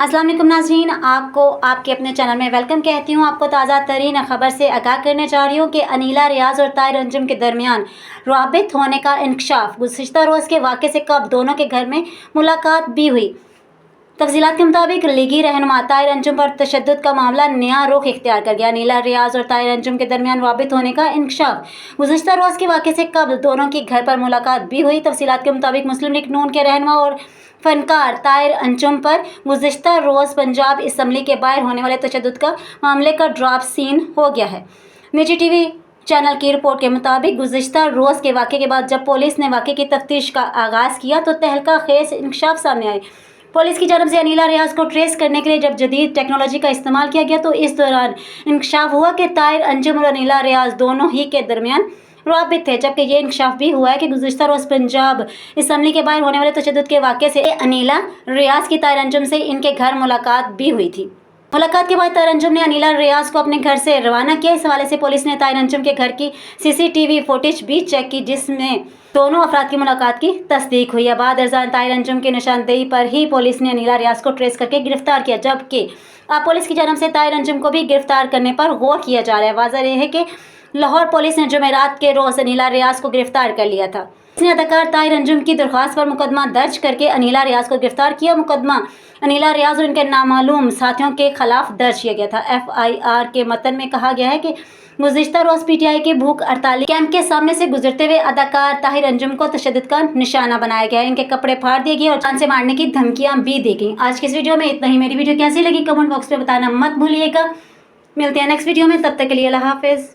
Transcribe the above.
अस्सलाम वालेकुम नाज़रीन, आपको आपके अपने चैनल में वेलकम कहती हूँ। आपको ताज़ा तरीन खबर से आगाह करने जा रही हूँ कि अनीला रियाज और ताहिर अंजुम के दरमियान राबित होने का इंकशाफ। गुज़िश्ता रोज़ के वाक़े से कब दोनों के घर में मुलाकात भी हुई। तफसीलात के मुताबिक लीगी रहनुमा ताहिर अंजुम पर तशद्दुद का मामला नया रुख इख्तियार कर गया। अनीला रियाज और ताहिर अंजुम के दरमियान राबित होने का इंकशाफ। गुज़िश्ता रोज़ के वाक़े से कब दोनों की घर पर मुलाकात भी हुई। तफसीलात के मुताबिक मुस्लिम लीग नून के रहनुमा और फनकार ताहिर अंजुम पर गुज़िश्ता रोज़ पंजाब असम्बली के बाहर होने वाले तशद्दुद का मामले का ड्राप सीन हो गया है। निजी टीवी चैनल की रिपोर्ट के मुताबिक गुज़िश्ता रोज़ के वाक़े के बाद जब पुलिस ने वाक़े की तफ्तीश का आगाज़ किया तो तहलका खेज इंकशाफ सामने आए। पुलिस की जानब से अनीला रियाज को ट्रेस करने के लिए जब जदीद टेक्नोलॉजी का इस्तेमाल किया गया तो इस दौरान इंकशाफ हुआ कि ताहिर अंजुम और अनीला रियाज दोनों ही के दरमियान राबित थे। जबकि ये इंकशाफ भी हुआ है कि गुज़िश्ता रोज़ पंजाब असम्बली के बाहर होने वाले तशद्दुद के वाक़े से अनीला रियाज की ताहिर अंजुम से इनके घर मुलाकात भी हुई थी। मुलाकात के बाद ताहिर अंजुम ने अनीला रियाज को अपने घर से रवाना किया। इस हवाले से पुलिस ने ताहिर अंजुम के घर की CCTV फुटेज भी चेक की जिसमें दोनों अफराद की मुलाकात की तस्दीक हुई है। बाद अज़ान ताहिर अंजुम की निशानदेही पर ही पुलिस ने अनीला रियाज को ट्रेस करके गिरफ्तार किया। जबकि अब पुलिस की जानब से ताहिर अंजुम को भी गिरफ्तार करने पर गौर किया जा रहा है। वाज़ह यह है कि लाहौर पुलिस ने जुमेरात के रोज़ अनीला रियाज को गिरफ्तार कर लिया था। इसने अदाकार ताहिर अंजुम की दरख्वास्त पर मुकदमा दर्ज करके अनीला रियाज को गिरफ्तार किया। मुकदमा अनीला रियाज और इनके नामालूम साथियों के खिलाफ दर्ज किया गया था। FIR के मतन में कहा गया है कि गुज़िश्ता रोज़ PTI के भूख हड़ताली कैंप के सामने से गुजरते हुए अदाकार ताहिर अंजुम को तशद्दुद का निशाना बनाया गया है। इनके कपड़े फाड़ दिए गए और जान से मारने की धमकियां भी दी गई। आज की इस वीडियो में इतना ही। मेरी वीडियो कैसी लगी कमेंट बॉक्स में बताना मत भूलिएगा। मिलते हैं नेक्स्ट वीडियो में, तब तक के लिए अल्लाह हाफिज़।